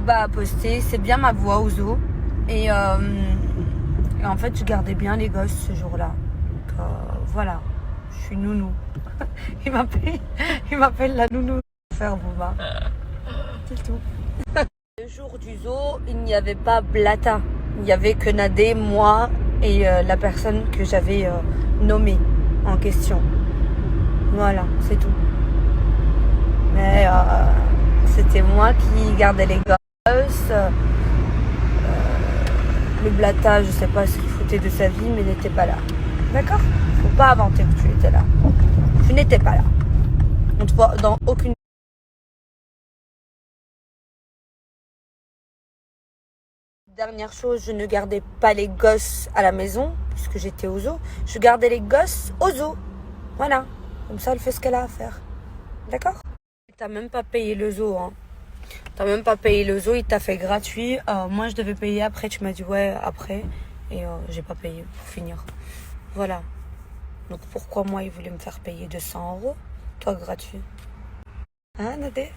Booba a posté, c'est bien ma voix Ouzo. Et en fait, je gardais bien les gosses ce jour-là. Donc voilà, je suis nounou. Il m'appelle la nounou. Faire Booba. C'est tout. Le jour du zoo, il n'y avait pas Blata. Il n'y avait que Nadé, moi et la personne que j'avais nommée en question. Voilà, c'est tout. Mais c'était moi qui gardais les gosses. Le Blata, je sais pas ce qu'il foutait de sa vie, mais il n'était pas là. D'accord? Faut pas inventer que tu étais là. Tu n'étais pas là. On te voit dans aucune... Dernière chose, je ne gardais pas les gosses à la maison, puisque j'étais au zoo. Je gardais les gosses au zoo. Voilà. Comme ça, elle fait ce qu'elle a à faire. D'accord? T'as même pas payé le zoo, hein. T'as même pas payé le zoo, il t'a fait gratuit. Moi, je devais payer après. Tu m'as dit ouais, après. Et j'ai pas payé pour finir. Voilà. Donc pourquoi moi, il voulait me faire payer 200 €? Toi, gratuit. Hein, Nadé?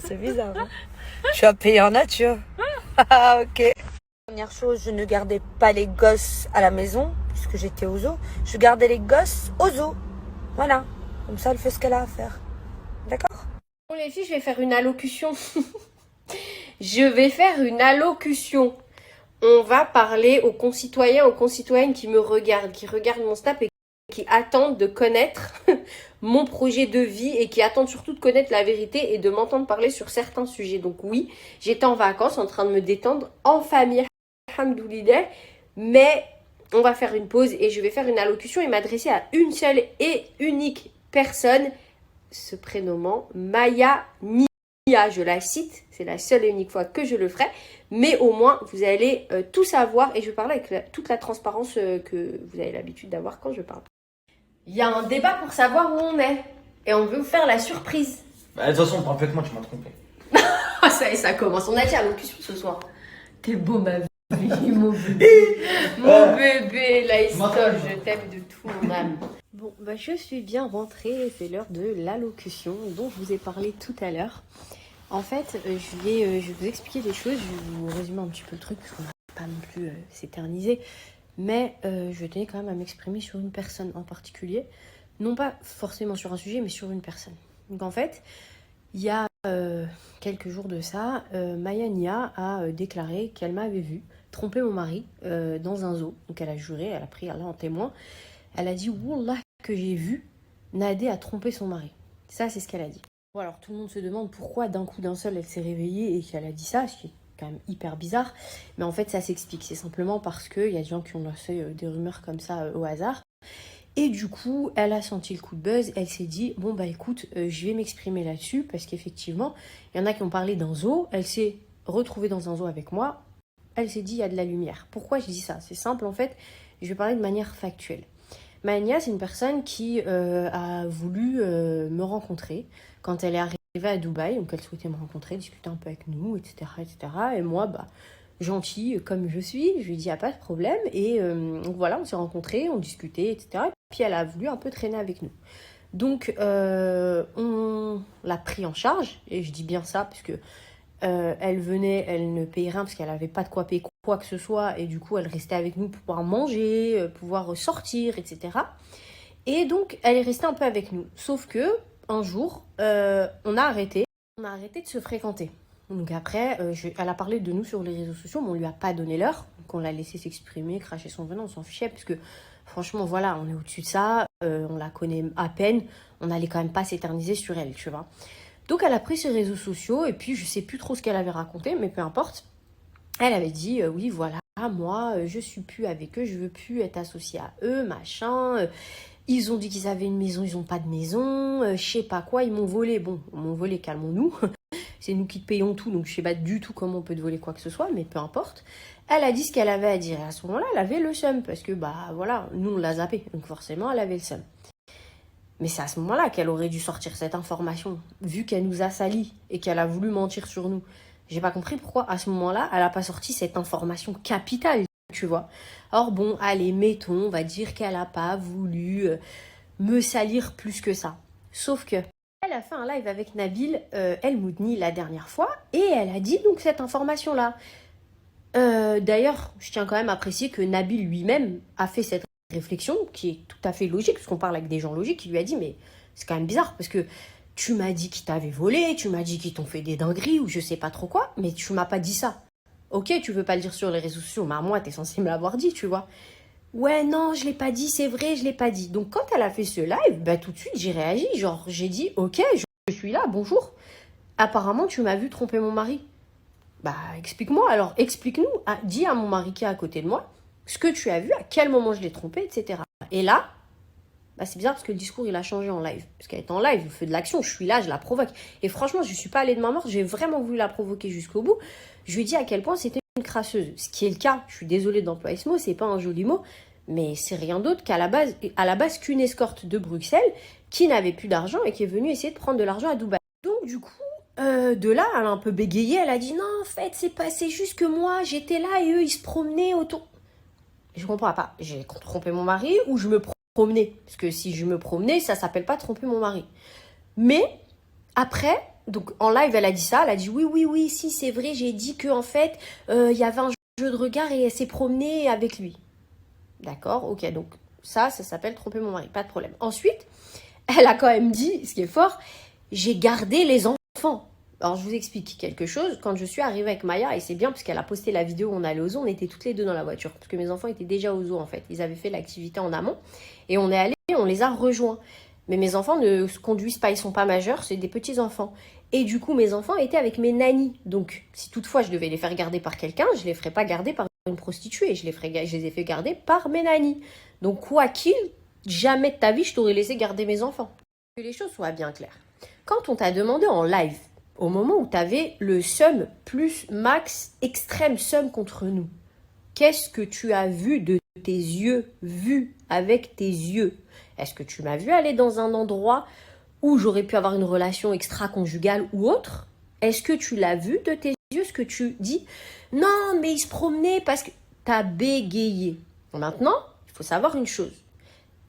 C'est bizarre, hein? Tu as payé en nature. Ah, ok. Dernière chose, je ne gardais pas les gosses à la maison, puisque j'étais au zoo. Je gardais les gosses au zoo. Voilà. Comme ça, elle fait ce qu'elle a à faire. D'accord? Bon les filles, je vais faire une allocution. Je vais faire une allocution. On va parler aux concitoyens, aux concitoyennes qui me regardent, qui regardent mon snap et qui attendent de connaître mon projet de vie et qui attendent surtout de connaître la vérité et de m'entendre parler sur certains sujets. Donc oui, j'étais en vacances en train de me détendre en famille, alhamdoulilah, mais on va faire une pause et je vais faire une allocution et m'adresser à une seule et unique personne, se prénommant Maya Nia. Je la cite, c'est la seule et unique fois que je le ferai, mais au moins vous allez tout savoir et je parle avec toute la transparence que vous avez l'habitude d'avoir quand je parle. Il y a un débat pour savoir où on est et on veut vous faire la surprise. Bah, de toute façon, parfaitement, tu m'as trompé. Ah, ça y est, ça commence. On a dit allocution ce soir. T'es beau, ma vie, mon bébé. Mon bébé, Laïstol, je t'aime de tout mon âme. Bon, bah, je suis bien rentrée. C'est l'heure de l'allocution dont je vous ai parlé tout à l'heure. En fait, je vais vous expliquer des choses. Je vais vous résumer un petit peu le truc parce qu'on va pas non plus s'éterniser. Mais je tenais quand même à m'exprimer sur une personne en particulier. Non pas forcément sur un sujet, mais sur une personne. Donc en fait, il y a quelques jours de ça, Maya Nia a déclaré qu'elle m'avait vu tromper mon mari dans un zoo. Donc elle a juré, elle a pris Allah en témoin. Elle a dit « Wallah que j'ai vu Nadé a trompé son mari ». Ça, c'est ce qu'elle a dit. Bon, alors tout le monde se demande pourquoi d'un coup d'un seul elle s'est réveillée et qu'elle a dit ça, ce qui est quand même hyper bizarre. Mais en fait, ça s'explique. C'est simplement parce qu'il y a des gens qui ont lancé des rumeurs comme ça au hasard. Et du coup, elle a senti le coup de buzz. Elle s'est dit, bon bah écoute, je vais m'exprimer là-dessus. Parce qu'effectivement, il y en a qui ont parlé d'un zoo. Elle s'est retrouvée dans un zoo avec moi. Elle s'est dit, il y a de la lumière. Pourquoi je dis ça? C'est simple en fait. Je vais parler de manière factuelle. Mania, c'est une personne qui a voulu me rencontrer quand elle est arrivée à Dubaï. Donc elle souhaitait me rencontrer, discuter un peu avec nous, etc. etc. Et moi, bah, gentille comme je suis, je lui ai dit, il n'y a pas de problème. Et donc voilà, on s'est rencontrés, on discutait, etc. Et puis elle a voulu un peu traîner avec nous. Donc on l'a pris en charge, et je dis bien ça parce que elle venait, elle ne payait rien parce qu'elle n'avait pas de quoi payer quoi que ce soit. Et du coup, elle restait avec nous pour pouvoir manger, pouvoir sortir, etc. Et donc, elle est restée un peu avec nous. Sauf que un jour, on a arrêté de se fréquenter. Donc après, elle a parlé de nous sur les réseaux sociaux, mais on lui a pas donné l'heure. Donc on l'a laissé s'exprimer, cracher son venin, on s'en fichait. Parce que franchement, voilà, on est au-dessus de ça. On la connaît à peine. On n'allait quand même pas s'éterniser sur elle, tu vois. Donc elle a pris ses réseaux sociaux et puis je sais plus trop ce qu'elle avait raconté, mais peu importe. Elle avait dit oui voilà, moi je suis plus avec eux, je veux plus être associée à eux, machin. Ils ont dit qu'ils avaient une maison, ils ont pas de maison, je sais pas quoi, ils m'ont volé. Bon, ils m'ont volé, calmons-nous. C'est nous qui te payons tout, donc je sais pas du tout comment on peut te voler quoi que ce soit, mais peu importe. Elle a dit ce qu'elle avait à dire. Et à ce moment-là, elle avait le seum parce que bah voilà, nous on l'a zappé, donc forcément elle avait le seum. Mais c'est à ce moment-là qu'elle aurait dû sortir cette information, vu qu'elle nous a salis et qu'elle a voulu mentir sur nous. J'ai pas compris pourquoi, à ce moment-là, elle a pas sorti cette information capitale, tu vois. Or bon, allez, mettons, on va dire qu'elle a pas voulu me salir plus que ça. Sauf que elle a fait un live avec Nabil El Moudni la dernière fois et elle a dit donc cette information-là. D'ailleurs, je tiens quand même à préciser que Nabil lui-même a fait cette réflexion qui est tout à fait logique, parce qu'on parle avec des gens logiques, qui lui a dit mais c'est quand même bizarre parce que tu m'as dit qu'ils t'avaient volé, tu m'as dit qu'ils t'ont fait des dingueries ou je sais pas trop quoi, mais tu m'as pas dit ça. Ok, tu veux pas le dire sur les réseaux sociaux, mais à moi t'es censé me l'avoir dit, tu vois. Ouais, non, je l'ai pas dit, c'est vrai, je l'ai pas dit. Donc quand elle a fait ce live, bah tout de suite j'ai réagi, genre j'ai dit ok, je suis là, bonjour. Apparemment tu m'as vu tromper mon mari. Bah explique-moi alors, explique-nous, dis à mon mari qui est à côté de moi ce que tu as vu, à quel moment je l'ai trompé, etc. Et là, bah c'est bizarre parce que le discours il a changé en live. Parce qu'elle est en live, je fais de l'action, je suis là, je la provoque. Et franchement, je suis pas allée de main morte, j'ai vraiment voulu la provoquer jusqu'au bout. Je lui ai dit à quel point c'était une crasseuse. Ce qui est le cas, je suis désolée d'employer ce mot, c'est pas un joli mot, mais c'est rien d'autre qu'à la base qu'une escorte de Bruxelles qui n'avait plus d'argent et qui est venue essayer de prendre de l'argent à Dubaï. Donc du coup, de là, elle a un peu bégayé, elle a dit non, en fait, c'est juste que moi, j'étais là et eux, ils se promenaient autour. Je comprends pas, j'ai trompé mon mari ou je me promenais. Parce que si je me promenais, ça s'appelle pas tromper mon mari. Mais après, donc en live, elle a dit ça, elle a dit oui, si, c'est vrai, j'ai dit qu'en fait, il y avait un jeu de regard et elle s'est promenée avec lui. D'accord, ok, donc ça s'appelle tromper mon mari, pas de problème. Ensuite, elle a quand même dit, ce qui est fort, j'ai gardé les enfants. Alors, je vous explique quelque chose. Quand je suis arrivée avec Maya, et c'est bien parce qu'elle a posté la vidéo où on allait au zoo, on était toutes les deux dans la voiture. Parce que mes enfants étaient déjà au zoo, en fait. Ils avaient fait l'activité en amont. Et on est allés, on les a rejoints. Mais mes enfants ne se conduisent pas, ils sont pas majeurs, c'est des petits-enfants. Et du coup, mes enfants étaient avec mes nannies. Donc, si toutefois je devais les faire garder par quelqu'un, je les ferais pas garder par une prostituée. Je les ai fait garder par mes nannies. Donc, quoi qu'il, jamais de ta vie, je t'aurais laissé garder mes enfants. Que les choses soient bien claires. Quand on t'a demandé en live, au moment où tu avais le seum plus max extrême seum contre nous, qu'est-ce que tu as vu de tes yeux, vu avec tes yeux? Est-ce que tu m'as vu aller dans un endroit où j'aurais pu avoir une relation extra-conjugale ou autre? Est-ce que tu l'as vu de tes yeux, ce que tu dis? Non, mais il se promenait parce que t'as bégayé. Maintenant, il faut savoir une chose.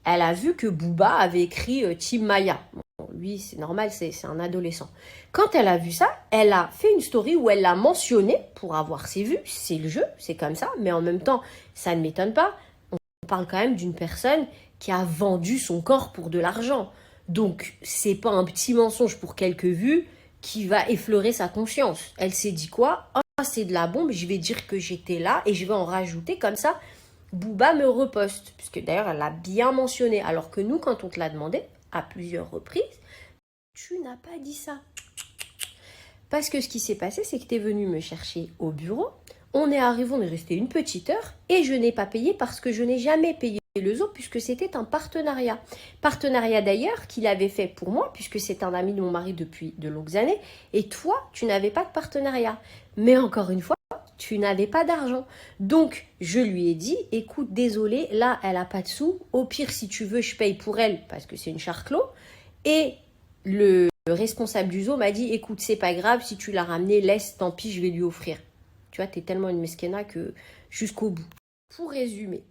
Elle a vu que Booba avait écrit Team Maya. Bon, lui, c'est normal, c'est un adolescent. Quand elle a vu ça, elle a fait une story où elle l'a mentionné pour avoir ses vues. C'est le jeu, c'est comme ça. Mais en même temps, ça ne m'étonne pas. On parle quand même d'une personne qui a vendu son corps pour de l'argent. Donc, c'est pas un petit mensonge pour quelques vues qui va effleurer sa conscience. Elle s'est dit quoi? Ah, c'est de la bombe, je vais dire que j'étais là et je vais en rajouter comme ça. Booba me reposte, puisque d'ailleurs elle l'a bien mentionné, alors que nous, quand on te l'a demandé, à plusieurs reprises, tu n'as pas dit ça. Parce que ce qui s'est passé, c'est que tu es venu me chercher au bureau, on est arrivé, on est resté une petite heure, et je n'ai pas payé parce que je n'ai jamais payé le zoo, puisque c'était un partenariat. Partenariat d'ailleurs qu'il avait fait pour moi, puisque c'est un ami de mon mari depuis de longues années, et toi, tu n'avais pas de partenariat. Mais encore une fois, tu n'avais pas d'argent. Donc, je lui ai dit, écoute, désolé, là, elle n'a pas de sous. Au pire, si tu veux, je paye pour elle parce que c'est une charclo. Et le responsable du zoo m'a dit, écoute, c'est pas grave, si tu l'as ramené, laisse, tant pis, je vais lui offrir. Tu vois, t'es tellement une mesquena que jusqu'au bout. Pour résumer,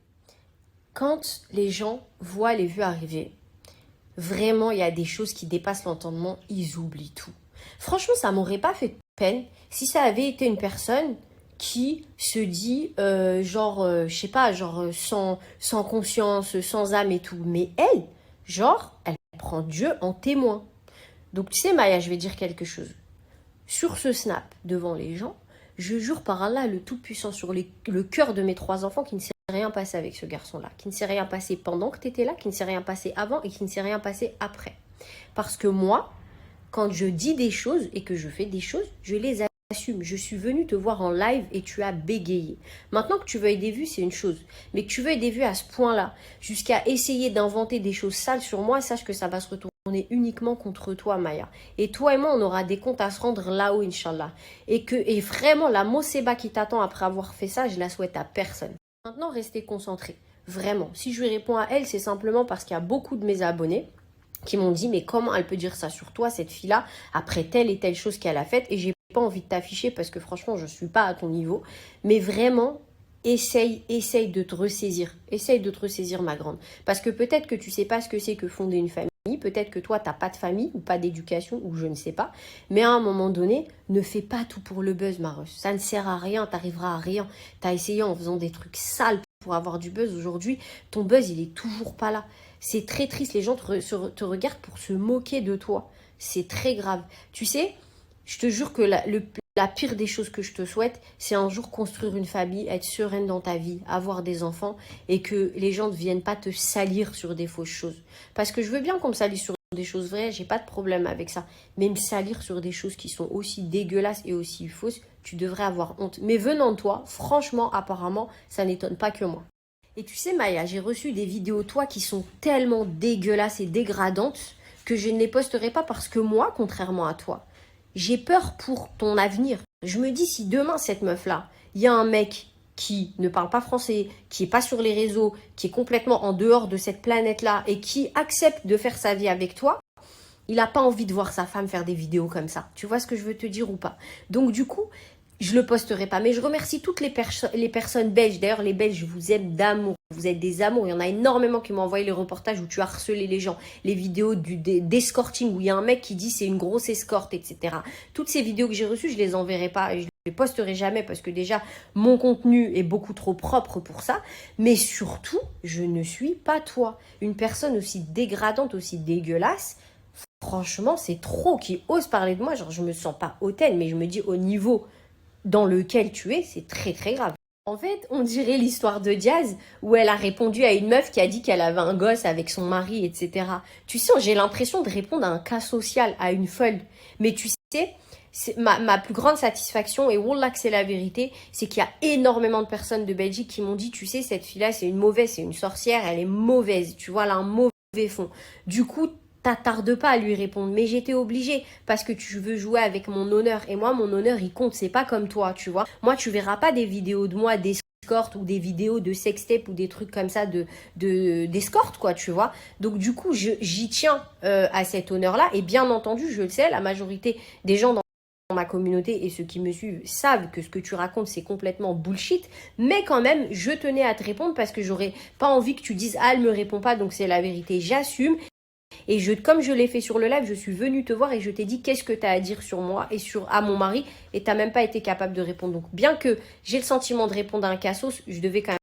quand les gens voient les vues arriver, vraiment, il y a des choses qui dépassent l'entendement, ils oublient tout. Franchement, ça m'aurait pas fait de peine si ça avait été une personne qui se dit, je sais pas, sans conscience, sans âme et tout. Mais elle, elle prend Dieu en témoin. Donc, tu sais, Maya, je vais dire quelque chose. Sur ce snap, devant les gens, je jure par Allah, le Tout-Puissant, sur le cœur de mes 3 enfants, qui ne s'est rien passé avec ce garçon-là, qui ne s'est rien passé pendant que tu étais là, qui ne s'est rien passé avant et qui ne s'est rien passé après. Parce que moi, quand je dis des choses et que je fais des choses, je les assume. Je suis venue te voir en live et tu as bégayé. Maintenant que tu veuilles des vues, c'est une chose. Mais que tu veuilles des vues à ce point-là, jusqu'à essayer d'inventer des choses sales sur moi, sache que ça va se retourner uniquement contre toi, Maya. Et toi et moi, on aura des comptes à se rendre là-haut, Inch'Allah. Et vraiment, la Moseba qui t'attend après avoir fait ça, je la souhaite à personne. Maintenant, restez concentrés. Vraiment. Si je lui réponds à elle, c'est simplement parce qu'il y a beaucoup de mes abonnés qui m'ont dit, mais comment elle peut dire ça sur toi, cette fille-là, après telle et telle chose qu'elle a faite, et j'ai pas envie de t'afficher parce que franchement, je suis pas à ton niveau, mais vraiment, essaye de te ressaisir. Essaye de te ressaisir, ma grande. Parce que peut-être que tu sais pas ce que c'est que fonder une famille, peut-être que toi, tu n'as pas de famille ou pas d'éducation ou je ne sais pas. Mais à un moment donné, ne fais pas tout pour le buzz, Mareuse. Ça ne sert à rien, tu n'arriveras à rien. Tu as essayé en faisant des trucs sales pour avoir du buzz. Aujourd'hui, ton buzz, il est toujours pas là. C'est très triste. Les gens te regardent pour se moquer de toi. C'est très grave. Tu sais, je te jure que la pire des choses que je te souhaite, c'est un jour construire une famille, être sereine dans ta vie, avoir des enfants et que les gens ne viennent pas te salir sur des fausses choses. Parce que je veux bien qu'on me salisse sur des choses vraies, j'ai pas de problème avec ça. Mais me salir sur des choses qui sont aussi dégueulasses et aussi fausses, tu devrais avoir honte. Mais venant de toi, franchement, apparemment, ça n'étonne pas que moi. Et tu sais, Maya, j'ai reçu des vidéos de toi qui sont tellement dégueulasses et dégradantes que je ne les posterai pas parce que moi, contrairement à toi, j'ai peur pour ton avenir. Je me dis, si demain, cette meuf-là, il y a un mec qui ne parle pas français, qui n'est pas sur les réseaux, qui est complètement en dehors de cette planète-là et qui accepte de faire sa vie avec toi, il n'a pas envie de voir sa femme faire des vidéos comme ça. Tu vois ce que je veux te dire ou pas? Donc du coup, je le posterai pas. Mais je remercie toutes les personnes belges. D'ailleurs, les Belges, je vous aime d'amour. Vous êtes des amours. Il y en a énormément qui m'ont envoyé les reportages où tu as harcelé les gens. Les vidéos d'escorting où il y a un mec qui dit c'est une grosse escorte, etc. Toutes ces vidéos que j'ai reçues, je les enverrai pas. Je les posterai jamais parce que déjà, mon contenu est beaucoup trop propre pour ça. Mais surtout, je ne suis pas toi. Une personne aussi dégradante, aussi dégueulasse. Franchement, c'est trop qui ose parler de moi. Genre, je me sens pas hautaine, mais je me dis au niveau dans lequel tu es, c'est très très grave. En fait, on dirait l'histoire de Diaz où elle a répondu à une meuf qui a dit qu'elle avait un gosse avec son mari, etc. Tu sais, j'ai l'impression de répondre à un cas social, à une folle. Mais tu sais, ma plus grande satisfaction, et wallah que c'est la vérité, c'est qu'il y a énormément de personnes de Belgique qui m'ont dit, tu sais, cette fille-là, c'est une mauvaise, c'est une sorcière, elle est mauvaise, tu vois, elle a un mauvais fond. Du coup, t'attardes pas à lui répondre, mais j'étais obligée parce que tu veux jouer avec mon honneur et moi mon honneur il compte, c'est pas comme toi, tu vois. Moi tu verras pas des vidéos de moi d'escorte ou des vidéos de sextape ou des trucs comme ça d'escorte quoi, tu vois. Donc du coup j'y tiens à cet honneur là et bien entendu je le sais, la majorité des gens dans ma communauté et ceux qui me suivent savent que ce que tu racontes c'est complètement bullshit, mais quand même je tenais à te répondre parce que j'aurais pas envie que tu dises ah elle me répond pas donc c'est la vérité, j'assume. Et comme je l'ai fait sur le live, je suis venue te voir et je t'ai dit qu'est-ce que tu as à dire sur moi et à mon mari et tu n'as même pas été capable de répondre. Donc bien que j'ai le sentiment de répondre à un cassos, je devais quand même